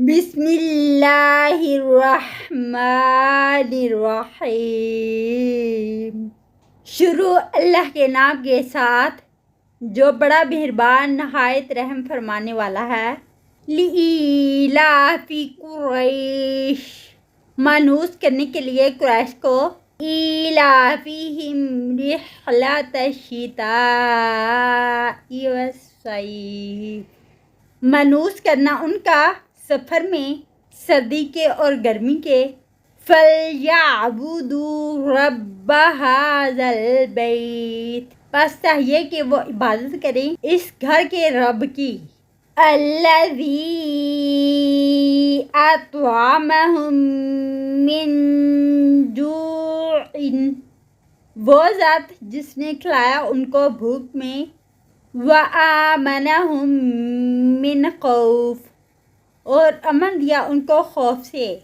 بسم اللہ الرحمن الرحیم۔ شروع اللہ کے نام کے ساتھ جو بڑا مہربان نہایت رحم فرمانے والا ہے۔ لإیلاف قریش، مانوس کرنے کے لیے قریش کو۔ ایلافہم رحلۃ الشتاء والصیف، مانوس کرنا ان کا سفر میں سردی کے اور گرمی کے۔ فَلْيَعْبُدُوا رَبَّ هَٰذَا الْبَيْتِ، بس چاہیے کہ وہ عبادت کریں اس گھر کے رب کی۔ الَّذِي أَطْعَمَهُم مِّن جُوعٍ، وہ ذات جس نے کھلایا ان کو بھوک میں۔ وَآمَنَهُم مِّن خَوْفٍ، اور امن دیا ان کو خوف سے۔